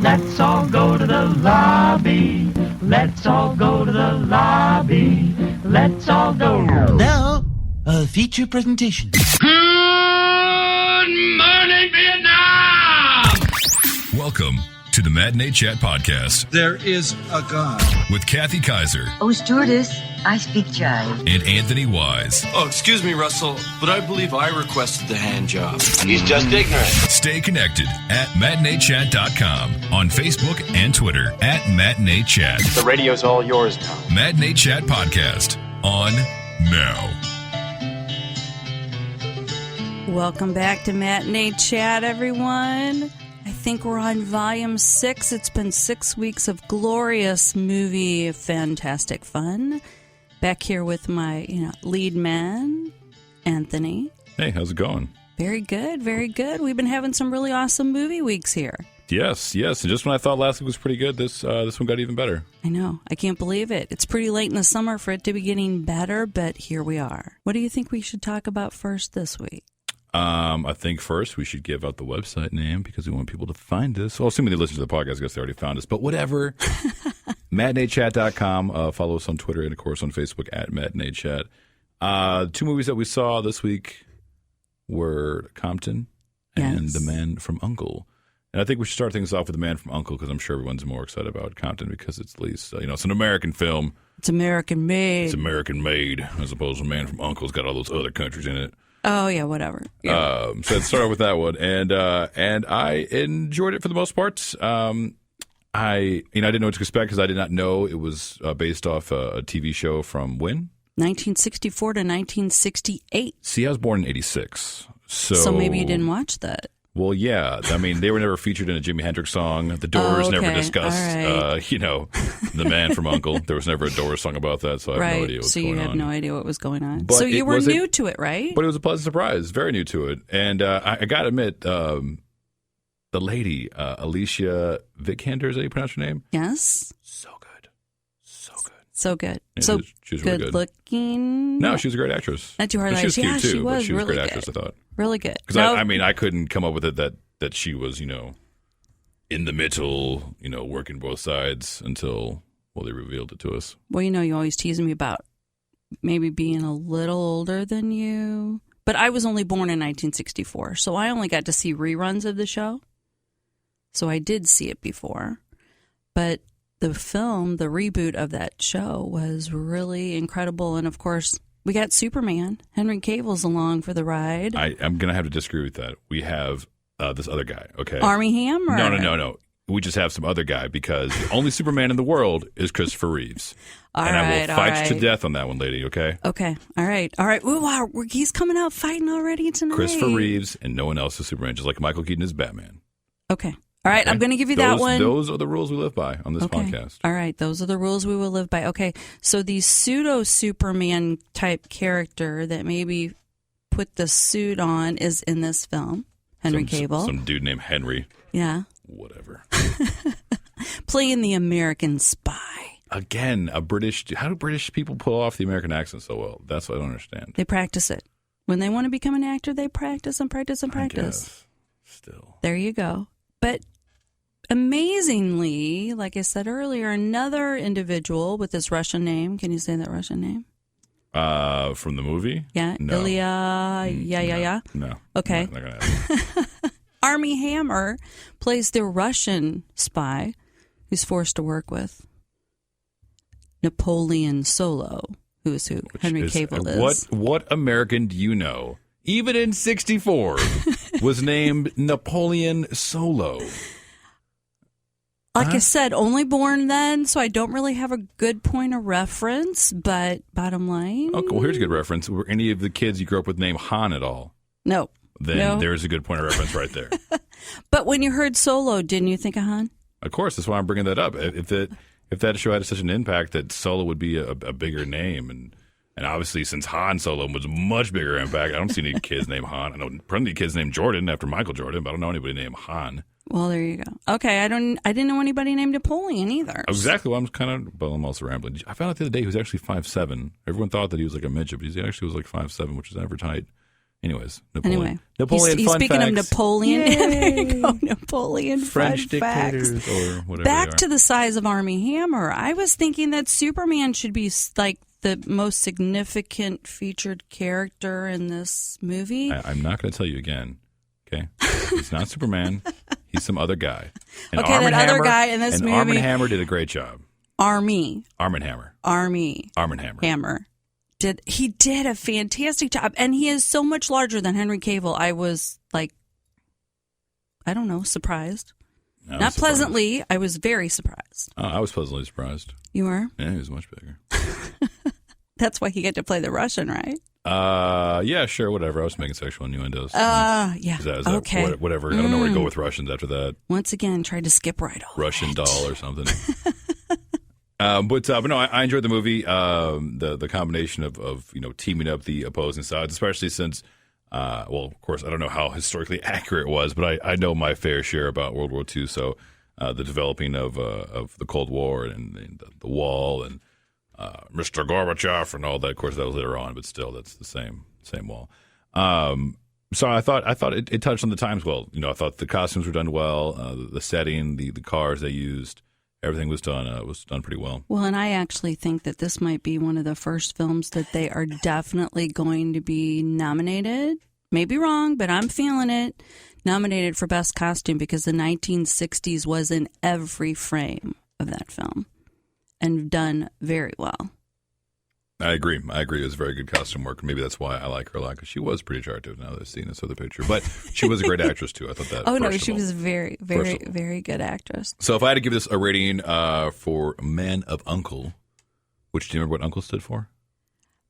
Let's all go to the lobby. Let's all go to the lobby. Let's all go. Now, a feature presentation. Good morning, Vietnam! Welcome to the MatineeChat podcast. There is a God. With Kathy Kaiser. Oh, stewardess, I speak jive. And Anthony Wise. Oh, excuse me, Russell, but I believe I requested the hand job. He's just ignorant. Stay connected at MatineeChat.com, on Facebook and Twitter at MatineeChat. The radio's all yours now. MatineeChat podcast on now. Welcome back to Matinee Chat, everyone. I think we're on volume 6. It's been 6 weeks of glorious movie, fantastic fun. Back here with my lead man, Anthony. Hey, how's it going? Very good, very good. We've been having some really awesome movie weeks here. Yes. And just when I thought last week was pretty good, this one got even better. I know. I can't believe it. It's pretty late in the summer for it to be getting better, but here we are. What do you think we should talk about first this week? I think first we should give out the website name because we want people to find us. Well, assuming they listen to the podcast, I guess they already found us, but whatever. MatineeChat.com. Follow us on Twitter and, of course, on Facebook at MatineeChat. 2 movies that we saw this week were Compton and The Man from U.N.C.L.E. And I think we should start things off with The Man from U.N.C.L.E. because I'm sure everyone's more excited about Compton because it's at least, it's an American film. It's American made. It's American made as opposed to The Man from U.N.C.L.E.'s got all those other countries in it. Oh, yeah, whatever. Yeah. So let's start with that one. And I enjoyed it for the most part. I didn't know what to expect because I did not know it was based off a TV show from when? 1964 to 1968. See, I was born in 86. So maybe you didn't watch that. Well, yeah. I mean, they were never featured in a Jimi Hendrix song. The Doors never discussed, right. The Man from U.N.C.L.E. There was never a Doors song about that, so I have no idea what's going on. So you had no idea what was going on. But so you were new to it, right? But it was a pleasant surprise. Very new to it. And I got to admit, the lady, Alicia Vikander, is that how you pronounce her name? Yes. So good. So good. Yeah, so she was really good. Looking. No, she was a great actress. Not too hard. She was cute, too, she was but she was really a great good. actress, I thought. Really good. Because, I couldn't come up with it that she was, in the middle, working both sides until, they revealed it to us. Well, you always tease me about maybe being a little older than you. But I was only born in 1964, so I only got to see reruns of the show. So I did see it before. But the film, the reboot of that show was really incredible. And, of course, we got Superman. Henry Cavill's along for the ride. I'm going to have to disagree with that. We have this other guy, okay? Armie Hammer? No. We just have some other guy because the only Superman in the world is Christopher Reeves. I will fight you to death on that one, lady, okay? Okay. All right. Ooh, wow. He's coming out fighting already tonight. Christopher Reeves and no one else is Superman, just like Michael Keaton is Batman. Okay. All right, okay. I'm going to give you that one. Those are the rules we live by on this podcast. All right, those are the rules we will live by. Okay, so the pseudo-Superman type character that maybe put the suit on is in this film, Henry Cavill. Some dude named Henry. Yeah. Whatever. Playing the American spy. Again, how do British people pull off the American accent so well? That's what I don't understand. They practice it. When they want to become an actor, they practice and practice and practice. I guess. Still. There you go. But amazingly, like I said earlier, another individual with this Russian name. Can you say that Russian name? From the movie? Yeah. No. Ilya. No. Okay. Not gonna happen. Armie Hammer plays the Russian spy who's forced to work with Napoleon Solo, who Henry Cavill is. What American do you know, even in 64, was named Napoleon Solo? Like I said, only born then, so I don't really have a good point of reference, but bottom line... Okay, well, here's a good reference. Were any of the kids you grew up with named Han at all? No. Then there's a good point of reference right there. But when you heard Solo, didn't you think of Han? Of course, that's why I'm bringing that up. If that show had such an impact that Solo would be a bigger name, and obviously since Han Solo was a much bigger impact, I don't see any kids named Han. I know plenty of kids named Jordan after Michael Jordan, but I don't know anybody named Han. Well, there you go. Okay, I didn't know anybody named Napoleon either. Exactly. Well, I'm also rambling. I found out the other day he was actually 5'7". Everyone thought that he was like a midget, but he actually was like 5'7", which is average height. Anyways, Napoleon. Anyway, Napoleon. he's Fun speaking facts. of Napoleon. There you go, Napoleon. French fun facts. dictators or whatever. Back they are. to the size of Armie Hammer. I was thinking that Superman should be like the most significant featured character in this movie. I'm not going to tell you again. Okay, he's not Superman. He's some other guy. And Okay, Arm that and other Hammer, guy in this and movie- Arm and Hammer did a great job. Armie Arm and Hammer. Hammer did a fantastic job, and he is so much larger than Henry Cavill. I was like, I don't know, surprised. I was Not surprised. pleasantly. I was very surprised. I was pleasantly surprised. You were? Yeah, he was much bigger. That's why he got to play the Russian, right? Yeah, sure, whatever. I was making sexual innuendos. Yeah. Is that Okay. whatever. I don't know where to go with Russians after that. Once again, tried to skip right over Russian it. doll or something. But no, I enjoyed the movie. The combination of teaming up the opposing sides, especially since, well, of course, I don't know how historically accurate it was, but I know my fair share about World War II. So the developing of the Cold War and the Wall and Mr. Gorbachev and all that. Of course, that was later on, but still, that's the same wall. So I thought it touched on the times well. I thought the costumes were done well, the setting, the cars they used. Everything was done pretty well. Well, and I actually think that this might be one of the first films that they are definitely going to be nominated. Maybe wrong, but I'm feeling it. Nominated for Best Costume because the 1960s was in every frame of that film and done very well. I agree. It was very good costume work. Maybe that's why I like her a lot, because she was pretty attractive now that I've seen this other picture. But she was a great actress, too. I thought that. Oh, no, she was a very, very, very good actress. So if I had to give this a rating for Man of U.N.C.L.E, which, do you remember what U.N.C.L.E stood for?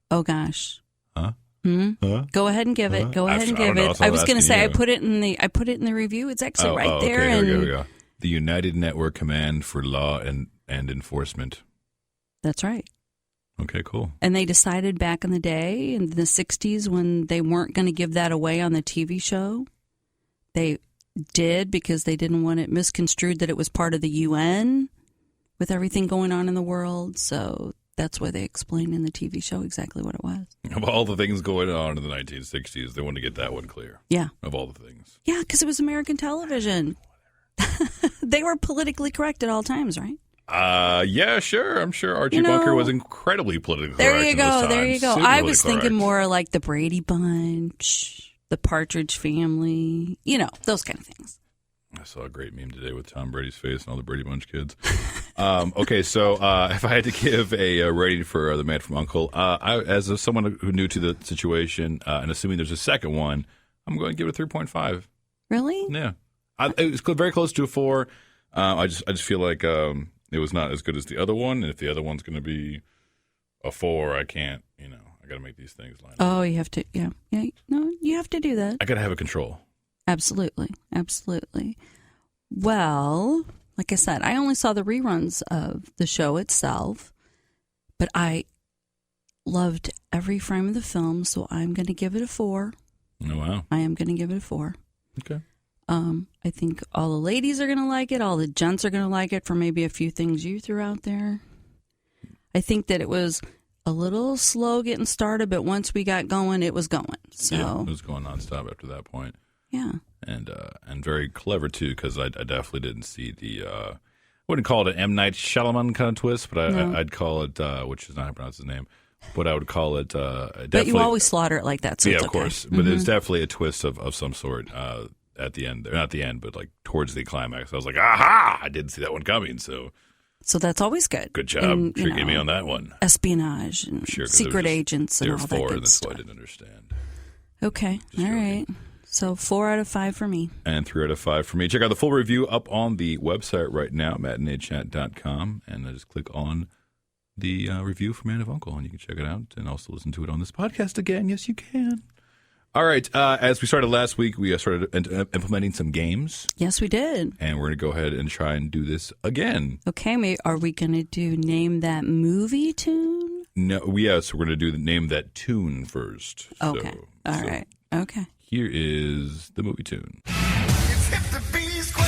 Oh, gosh. Huh? Huh? Go ahead and give it. Go ahead and give it. I was going to say I put it in the review. It's actually right there. Okay, and here we go. The United Network Command for Law and Enforcement. That's right. Okay, cool. And they decided back in the day, in the 60s, when they weren't going to give that away on the TV show, they did because they didn't want it misconstrued that it was part of the UN with everything going on in the world. So that's why they explained in the TV show exactly what it was. Of all the things going on in the 1960s, they wanted to get that one clear. Yeah. Of all the things. Yeah, because it was American television. They were politically correct at all times, right? Yeah, sure. I'm sure Archie Bunker was incredibly politically correct. There you go. Super I was correct. thinking more like the Brady Bunch, the Partridge Family, those kind of things. I saw a great meme today with Tom Brady's face and all the Brady Bunch kids. Okay, so if I had to give a rating for The Man from U.N.C.L.E, as someone who knew to the situation, and assuming there's a second one, I'm going to give it a 3.5. Really? Yeah. It was very close to a 4. I just feel like it was not as good as the other one, and if the other one's going to be a 4, I can't. I got to make these things line up. Oh, you have to. Yeah. No, you have to do that. I got to have a control. Absolutely. Well, like I said, I only saw the reruns of the show itself, but I loved every frame of the film, so I'm going to give it a 4. Oh, wow. I am going to give it a 4. Okay. I think all the ladies are going to like it. All the gents are going to like it for maybe a few things you threw out there. I think that it was a little slow getting started, but once we got going, it was going. So yeah, it was going nonstop after that point. Yeah. And very clever, too, because I definitely didn't see the I wouldn't call it an M. Night Shyamalan kind of twist, but I'd call it, which is not how to pronounce his name, but I would call it definitely. But you always slaughter it like that, so yeah, it's of okay. course. But it's definitely a twist of some sort at the end. Not the end, but like towards the climax. I was like, aha! I didn't see that one coming, so that's always good. Good job And, tricking me on that one. Espionage and Sure, 'cause secret agents and all There's that 4, good and that's stuff. why I didn't understand. Okay, all right. So 4 out of 5 for me. And 3 out of 5 for me. Check out the full review up on the website right now, MatineeChat.com, and just click on the review for Man of U.N.C.L.E, and you can check it out and also listen to it on this podcast again. Yes, you can. All right. As we started last week, we started implementing some games. Yes, we did. And we're going to go ahead and try and do this again. Okay, are we going to do Name That Movie Tune? No, yes, we're going to do Name That Tune first. Okay. All right. Okay. Here is the movie tune. It's hip to be square.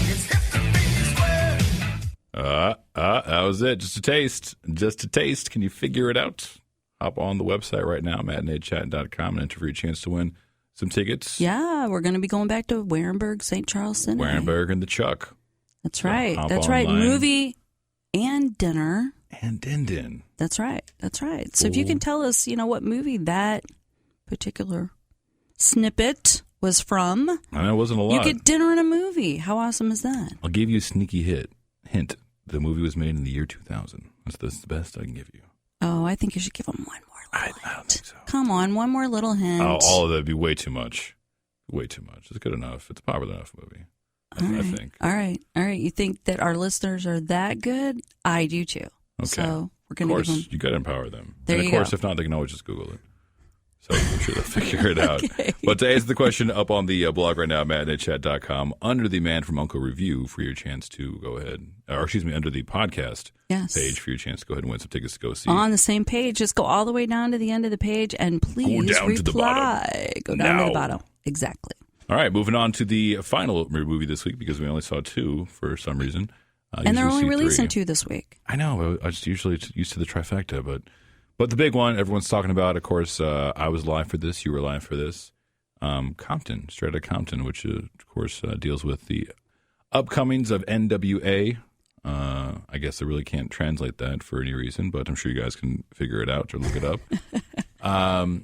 It's hip to be square. That was it. Just a taste. Just a taste. Can you figure it out? hop on the website right now, MatineeChat.com, and enter for your chance to win some tickets. Yeah, we're going to be going back to Warenberg, St. Charles Cinema. Warenberg and the Chuck. That's right. Hop That's right. online. Movie and dinner. And Din. That's right. That's right. So if you can tell us, what movie that particular snippet was from, I know it wasn't a lot. you get dinner and a movie. How awesome is that? I'll give you a sneaky hint. The movie was made in the year 2000. That's the best I can give you. Oh, I think you should give them one more little hint. I don't think so. Come on, one more little hint. Oh, all of that would be way too much. Way too much. It's good enough. It's a popular enough movie. I think. All right. You think that our listeners are that good? I do too. Okay. So we're going to give them. Of course, you got to empower them. There and you of course, go. if not, they can always just Google it. So I'm sure they'll figure it out. Okay. But to answer the question up on the blog right now, MatineeChat.com, under the Man from U.N.C.L.E. review for your chance to go ahead, under the podcast page for your chance to go ahead and win some tickets to go see. On the same page, just go all the way down to the end of the page and please Go down reply. to the bottom. Go down to Now. the bottom. Exactly. All right, moving on to the final movie this week because we only saw 2 for some reason. And they're only usually see releasing 3. 2 this week. I know. I just usually used to the trifecta, but the big one everyone's talking about, of course, I was live for this, you were live for this, Compton, Straight Outta Compton, which, of course, deals with the upcomings of NWA. I guess I really can't translate that for any reason, but I'm sure you guys can figure it out or look it up.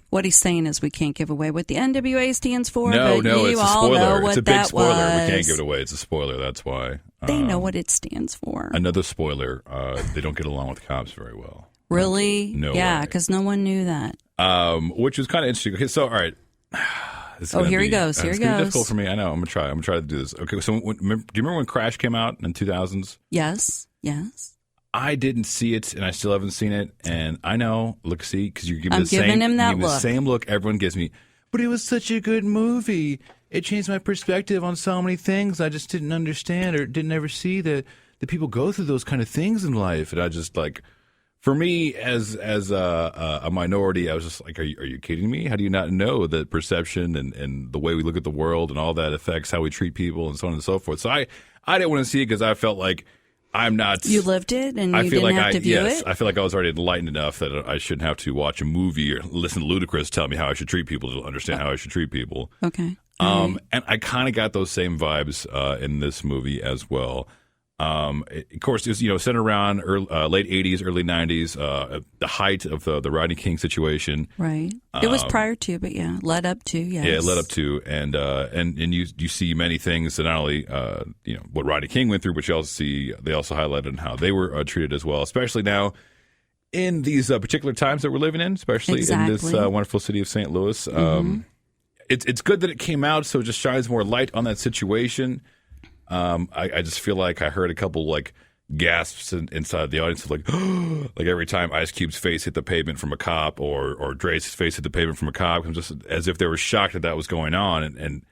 What he's saying is we can't give away what the NWA stands for. No, but you it's a all spoiler. know what It's a big that spoiler. Was. We can't give it away. It's a spoiler. That's why. They know what it stands for. Another spoiler. They don't get along with cops very well. Really? No yeah, way. because no one knew that. Which was kind of interesting. Okay, so all right. Here he goes. Here he It's gonna be goes. difficult for me. I know. I'm gonna try. I'm gonna try to do this. Okay. So, do you remember when Crash came out in 2000s? Yes. I didn't see it, and I still haven't seen it. And I know. Look, see, because you're giving I'm the giving same, him that you're giving look. the same look everyone gives me. But it was such a good movie. It changed my perspective on so many things I just didn't understand or didn't ever see that people go through those kind of things in life. And I just like. For me, as a minority, I was just like, are you kidding me? How do you not know that perception and the way we look at the world and all that affects how we treat people and so on and so forth? So I didn't want to see it because I felt like I'm not. You lived it and I you feel didn't like have to view yes, it? I feel like I was already enlightened enough that I shouldn't have to watch a movie or listen to Ludacris tell me how I should treat people to understand how I should treat people. Okay. And I kind of got those same vibes in this movie as well. Of course, it's centered around late 80s, early 90s, the height of the Rodney King situation. Right. It was prior to, but led up to, yes. Yeah, it led up to, and you see many things that not only what Rodney King went through, but you also see they also highlighted how they were treated as well, especially now in these particular times that we're living in, especially in this wonderful city of St. Louis. It's good that it came out, so it just shines more light on that situation. I just feel like I heard a couple like gasps inside the audience of like like every time Ice Cube's face hit the pavement from a cop or Dre's face hit the pavement from a cop, just as if they were shocked that was going on, and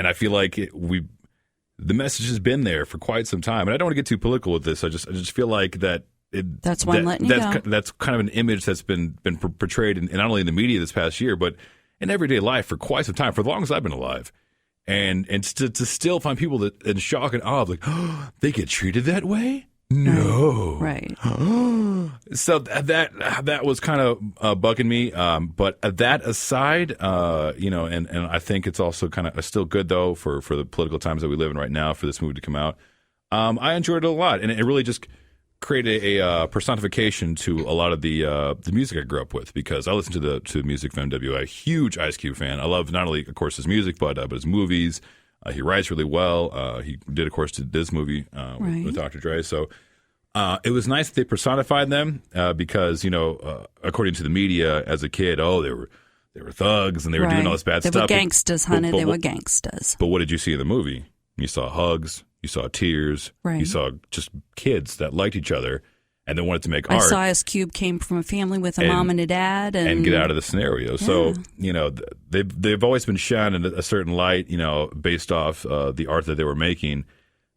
I feel like the message has been there for quite some time, and I don't want to get too political with this. I just feel like that's why I'm letting you go. That's kind of an image that's been portrayed in not only in the media this past year, but in everyday life for quite some time, for as long as I've been alive. And to still find people that in shock and awe, like, oh, they get treated that way? No. Right. So that was kind of bugging me. But that aside, and I think it's also kind of still good, though, for the political times that we live in right now, for this movie to come out. I enjoyed it a lot. And it really just created a personification to a lot of the music I grew up with, because I listened to music from NWA, a huge Ice Cube fan. I love not only, of course, his music, but his movies. He writes really well. He did, of course, this movie with Dr. Dre. So it was nice that they personified them because, according to the media as a kid, they were thugs and they were doing all this bad stuff. They were gangsters, honey. They were gangsters. But what did you see in the movie? You saw hugs. You saw tears. Right. You saw just kids that liked each other and they wanted to make art. I saw Ice Cube came from a family with a mom and a dad. And get out of the scenario. Yeah. So, they've always been shined in a certain light, based off the art that they were making.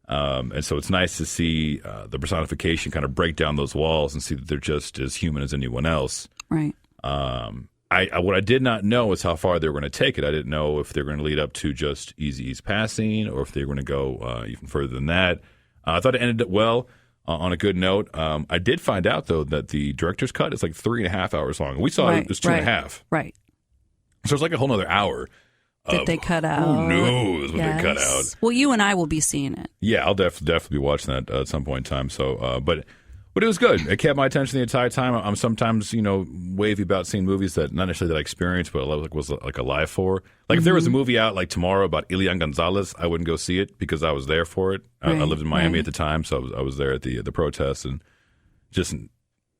And so it's nice to see the personification kind of break down those walls and see that they're just as human as anyone else. Right. What I did not know is how far they were going to take it. I didn't know if they were going to lead up to just Eazy-E's passing or if they were going to go even further than that. I thought it ended up well on a good note. I did find out, though, that the director's cut is like 3.5 hours long. We saw it was 2.5. Right. So it's like a whole other hour. That they cut out. Who knows what they cut out? Well, you and I will be seeing it. Yeah, I'll definitely be watching that at some point in time. So, but it was good. It kept my attention the entire time. I'm sometimes, wavy about seeing movies that not necessarily that I experienced, but was like alive for. Like if there was a movie out like tomorrow about Elian Gonzalez, I wouldn't go see it because I was there for it. I lived in Miami at the time, so I was there at the protests and just a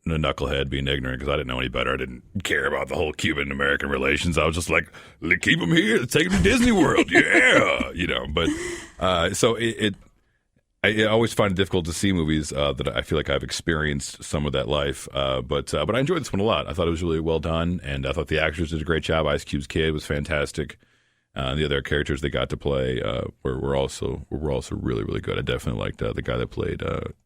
knucklehead being ignorant because I didn't know any better. I didn't care about the whole Cuban-American relations. I was just like, keep them here. Let's take them to Disney World. Yeah. But so I always find it difficult to see movies that I feel like I've experienced some of that life. But I enjoyed this one a lot. I thought it was really well done, and I thought the actors did a great job. Ice Cube's kid was fantastic. The other characters they got to play were also really, really good. I definitely liked the guy that played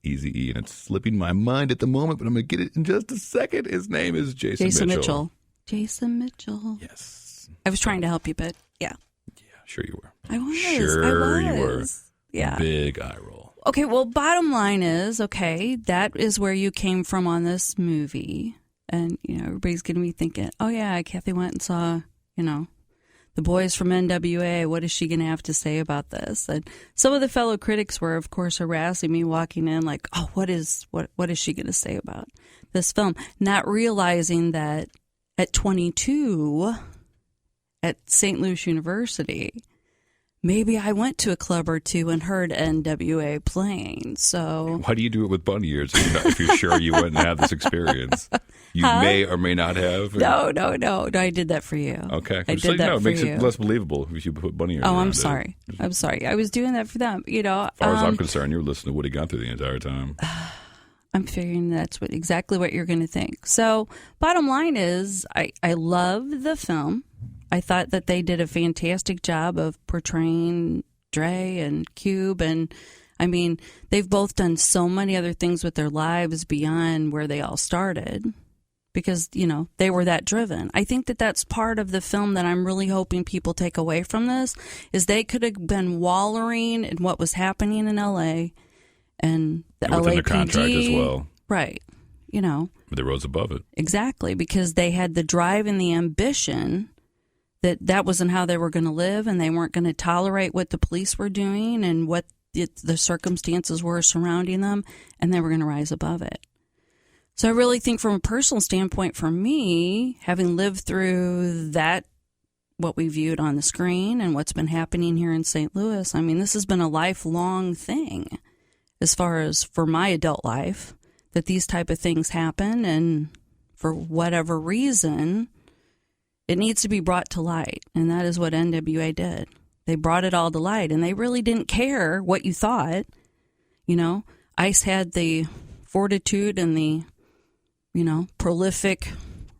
Eazy-E, and it's slipping my mind at the moment, but I'm going to get it in just a second. His name is Jason Mitchell. Jason Mitchell. Yes. I was trying to help you, but yeah. Yeah, sure you were. I was. Sure you were. Yeah. Big eye roll. Okay, well, bottom line is, that is where you came from on this movie. And, everybody's going to be thinking, oh, yeah, Kathy went and saw, the boys from NWA. What is she going to have to say about this? And some of the fellow critics were, of course, harassing me walking in like, oh, what is she going to say about this film? Not realizing that at 22 at St. Louis University, maybe I went to a club or two and heard NWA playing. So why do you do it with bunny ears if you're sure you wouldn't have this experience? You may or may not have. No. I did that for you. Okay. I did that it for makes you. it less believable if you put bunny ears. Oh, I'm sorry. I'm sorry. I was doing that for them. As far as I'm concerned, you were listening to Woody Guthrie the entire time. I'm figuring that's exactly what you're going to think. So, bottom line is, I love the film. I thought that they did a fantastic job of portraying Dre and Cube. And, I mean, they've both done so many other things with their lives beyond where they all started because, they were that driven. I think that that's part of the film that I'm really hoping people take away from this is they could have been wallowing in what was happening in L.A. and the LAPD. Within the contract as well. Right. But they rose above it. Exactly, because they had the drive and the ambition that wasn't how they were going to live, and they weren't going to tolerate what the police were doing and what the circumstances were surrounding them, and they were going to rise above it. So I really think from a personal standpoint for me, having lived through that, what we viewed on the screen and what's been happening here in St. Louis, I mean, this has been a lifelong thing as far as for my adult life, that these type of things happen, and for whatever reason, it needs to be brought to light, and that is what NWA did. They brought it all to light, and they really didn't care what you thought. Ice had the fortitude and the, prolific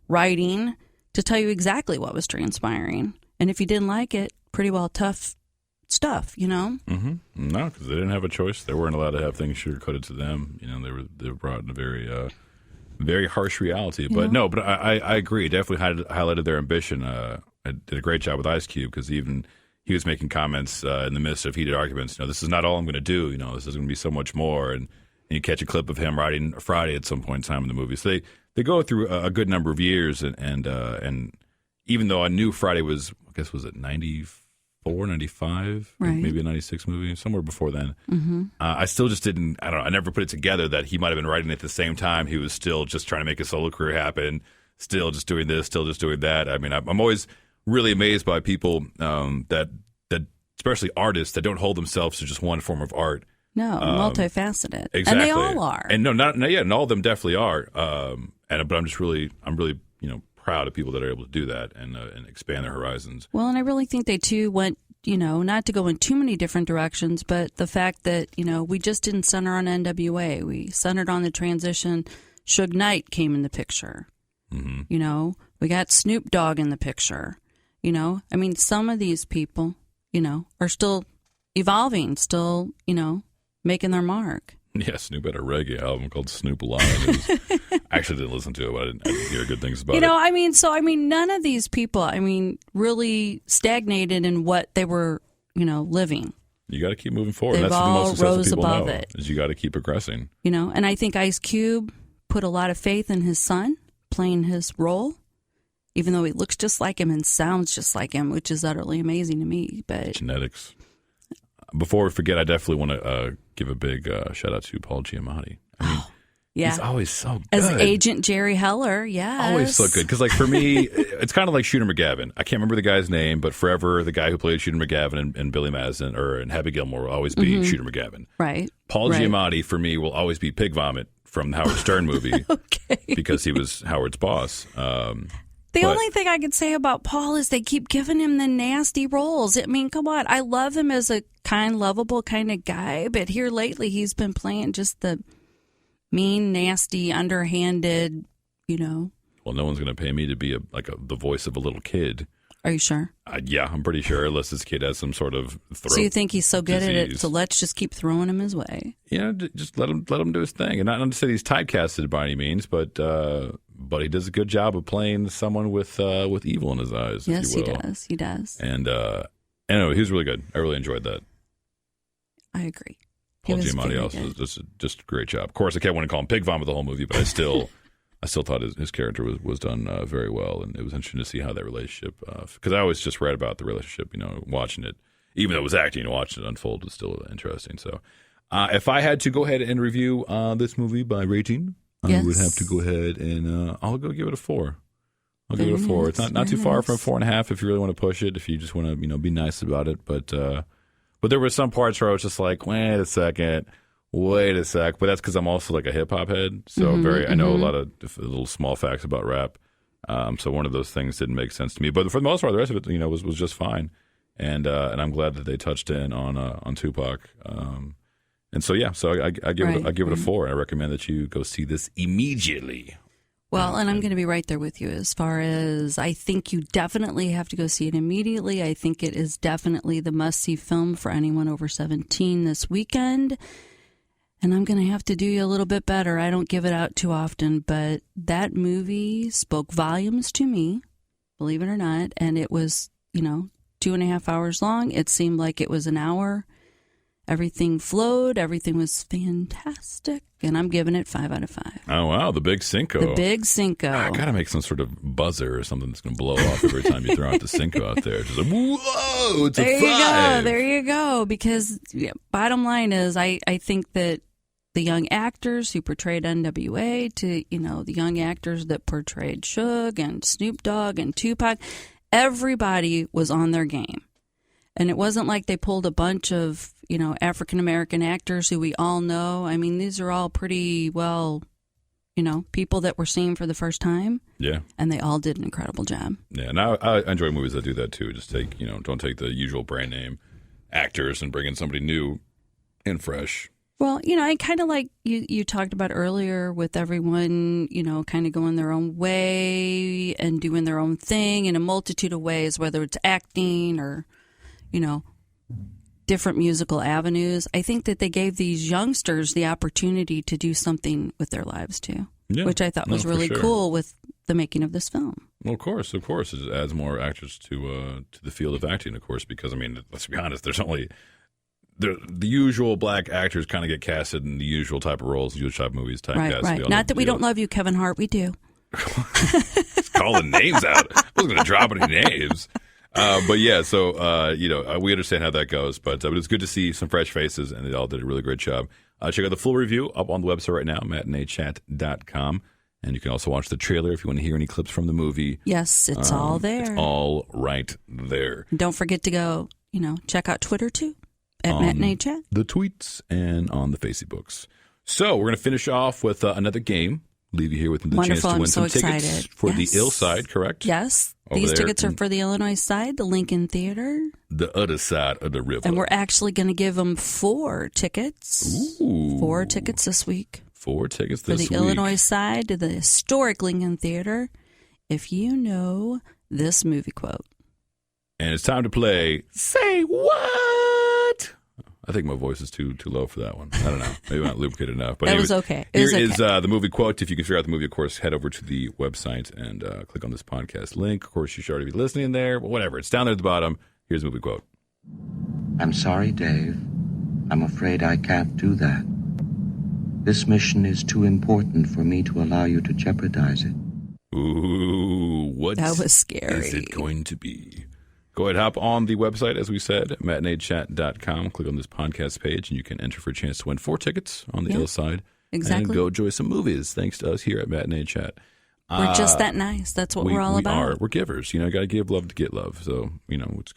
writing to tell you exactly what was transpiring. And if you didn't like it, pretty well tough stuff, Mm-hmm. No, because they didn't have a choice. They weren't allowed to have things sugar-coated to them. They were brought in a very... very harsh reality, but no, but I agree. It definitely highlighted their ambition. I did a great job with Ice Cube because even he was making comments in the midst of heated arguments. This is not all I'm going to do. This is going to be so much more. And you catch a clip of him riding Friday at some point in time in the movie. So they go through a good number of years, and even though I knew Friday was, I guess, was it 94, 95, right. Maybe a 96 movie, somewhere before then. Mm-hmm. I still just didn't, I don't know, I never put it together that he might have been writing at the same time. He was still just trying to make a solo career happen, still just doing this, still just doing that. I mean, I'm always really amazed by people that especially artists, that don't hold themselves to just one form of art. No, multifaceted. Exactly. And they all are. And and all of them definitely are. But I'm really proud of people that are able to do that and expand their horizons. Well, and I really think they too went, not to go in too many different directions, but the fact that, we just didn't center on NWA. We centered on the transition. Suge Knight came in the picture. Mm-hmm. We got Snoop Dogg in the picture. I mean, some of these people, are still evolving, still, making their mark. Yeah, Snoop had a reggae album called Snoop Live. I actually didn't listen to it, but I didn't hear good things about it. None of these people, really stagnated in what they were, living. You got to keep moving forward. They've That's what the most all successful rose people above know, it. is you got to keep progressing. You know, and I think Ice Cube put a lot of faith in his son playing his role, even though he looks just like him and sounds just like him, which is utterly amazing to me. But Genetics. Before we forget, I definitely want to give a big shout out to Paul Giamatti. I mean, yeah, he's always so good. As Agent Jerry Heller, yes. Always so good. Because, like, for me, it's kind of like Shooter McGavin. I can't remember the guy's name, but forever the guy who played Shooter McGavin and Billy Madison or and Happy Gilmore will always be Shooter McGavin. Right. Paul right. Giamatti, for me, will always be Pig Vomit from the Howard Stern movie because he was Howard's boss. The only thing I could say about Paul is they keep giving him the nasty roles. I mean, come on. I love him as a kind, lovable kind of guy, but here lately he's been playing just the mean, nasty, underhanded, you know. Well, no one's going to pay me to be the voice of a little kid. Are you sure? Yeah, I'm pretty sure, unless this kid has some sort of throat So you think he's so good disease. at it, so let's just keep throwing him his way. Yeah, just let him do his thing. And not to say he's typecasted by any means, but he does a good job of playing someone with evil in his eyes. Yes, if you will. he does. He does. And anyway, he was really good. I really enjoyed that. I agree. Paul Giamatti also does just a great job. Of course, I can't want to call him Pig Vomit the whole movie, but I still thought his character was done very well, and it was interesting to see how that relationship. Because I always just read about the relationship, you know, watching it, even though it was acting, watching it unfold was still interesting. So, if I had to go ahead and review this movie by rating, I would have to go ahead and I'll go give it a 4. I'll give it a 4. It's not too far from a 4.5 if you really want to push it. If you just want to be nice about it, but there were some parts where I was just like, wait a sec. But that's because I'm also like a hip hop head, so I know a lot of little small facts about rap. So one of those things didn't make sense to me, but for the most part, the rest of it, was just fine. And I'm glad that they touched in on Tupac. And so I give it a 4. I recommend that you go see this immediately. Well, and I'm going to be right there with you as far as I think you definitely have to go see it immediately. I think it is definitely the must-see film for anyone over 17 this weekend. And I'm going to have to do you a little bit better. I don't give it out too often, but that movie spoke volumes to me, believe it or not. And it was, 2.5 hours long. It seemed like it was an hour. Everything flowed. Everything was fantastic. And I'm giving it 5 out of 5. Oh, wow. The Big Cinco. The Big Cinco. I got to make some sort of buzzer or something that's going to blow off every time you throw out the Cinco out there. Just like, whoa, it's a 5. There you go. Because bottom line is I think that the young actors who portrayed NWA to, the young actors that portrayed Suge and Snoop Dogg and Tupac, everybody was on their game. And it wasn't like they pulled a bunch of, African-American actors who we all know. I mean, these are all pretty well, people that we're seeing for the first time. Yeah. And they all did an incredible job. Yeah, and I enjoy movies that do that too. Just take, don't take the usual brand name actors and bring in somebody new and fresh. Well, I kind of like you talked about earlier with everyone, kind of going their own way and doing their own thing in a multitude of ways, whether it's acting or, different musical avenues. I think that they gave these youngsters the opportunity to do something with their lives too, which I thought was really cool with the making of this film. Well, of course, it adds more actors to the field of acting, of course, because let's be honest, there's only the usual black actors kind of get casted in the usual type of roles, usual type of movies, typecast. Right. Not that we don't love you, Kevin Hart. We do. Calling names out. I wasn't going to drop any names. But yeah, so, we understand how that goes, but it's good to see some fresh faces, and they all did a really great job. Check out the full review up on the website right now, MatineeChat.com. And you can also watch the trailer if you want to hear any clips from the movie. Yes, it's all there. It's all right there. Don't forget to go, check out Twitter too, at MatineeChat. The tweets and on the Facebooks. So we're going to finish off with another game. Leave you here with the chance to win some tickets for the Ill Side, correct? Yes. These tickets are for the Illinois side, the Lincoln Theater. The other side of the river. And we're actually going to give them 4 tickets. Ooh. 4 tickets this week. 4 tickets this week. For the Illinois side to the historic Lincoln Theater, if you know this movie quote. And it's time to play Say What? I think my voice is too low for that one. I don't know. Maybe I'm not lubricated enough. But that was okay. Here is the movie quote. If you can figure out the movie, of course, head over to the website and click on this podcast link. Of course, you should already be listening there. But whatever. It's down there at the bottom. Here's the movie quote. I'm sorry, Dave. I'm afraid I can't do that. This mission is too important for me to allow you to jeopardize it. Ooh, what That was scary. is it going to be? Go ahead, hop on the website, as we said, MatineeChat.com. Click on this podcast page, and you can enter for a chance to win 4 tickets on the ill side. Exactly. And go enjoy some movies, thanks to us here at Matinee Chat. We're just that nice. That's what we're all about. We're givers. You know, got to give love to get love. So, you know, it's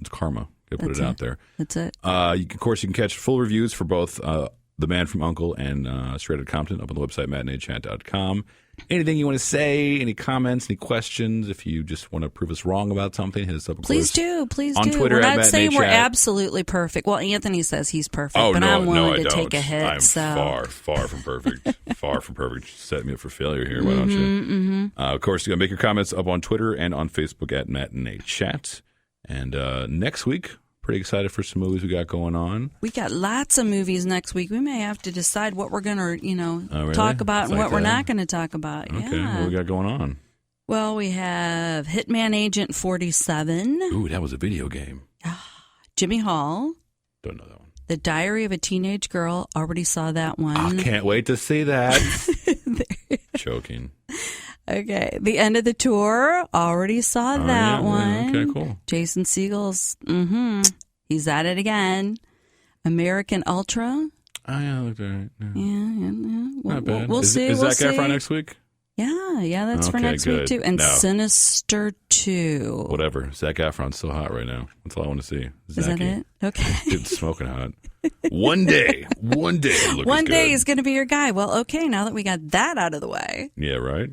karma. Got to put it out there. That's it. Of course, you can catch full reviews for both The Man from U.N.C.L.E. and Straight Outta Compton up on the website, MatineeChat.com. Anything you want to say, any comments, any questions, if you just want to prove us wrong about something, hit us up. Please do. On Twitter we're at not saying we're MatineeChat. absolutely perfect. Well, Anthony says he's perfect, but no, I'm willing to I take don't. a hit. I'm far from perfect. Far from perfect. Set me up for failure here, why don't you? Of course, you can make your comments up on Twitter and on Facebook at MatineeChat. And next week, pretty excited for some movies we got going on. We got lots of movies next week. We may have to decide what we're going to, really? talk about It's and like what we're that? not going to talk about. Okay, Yeah. what we got going on? Well, we have Hitman Agent 47. Ooh, that was a video game. Jimmy Hall. Don't know that one. The Diary of a Teenage Girl. Already saw that one. I can't wait to see that. Choking. Okay. The End of the Tour. Already saw that one. Okay, cool. Jason Segel's. He's at it again. American Ultra. Oh, yeah, looked all right. Yeah. Not bad. We'll see. Is we'll Zac Efron see. next week? Yeah, that's for Okay, next week good. too. And No. Sinister 2. Whatever. Zac Efron's so hot right now. That's all I want to see. Is that it? Okay. Dude's smoking hot. One day. One day. One day he's going to be your guy. Well, okay, now that we got that out of the way. Yeah, right?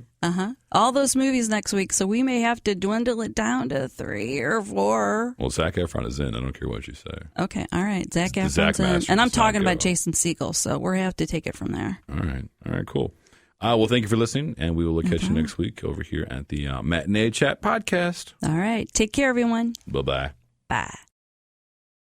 All those movies next week, so we may have to dwindle it down to 3 or 4. Well, Zac Efron is in. I don't care what you say. Okay, all right. Zac The Zac Efron's in. Master And I'm does not talking about go. Jason Segel, so we'll have to take it from there. All right, cool. Well, thank you for listening, and we will catch you next week over here at the Matinee Chat podcast. All right. Take care, everyone. Bye-bye. Bye.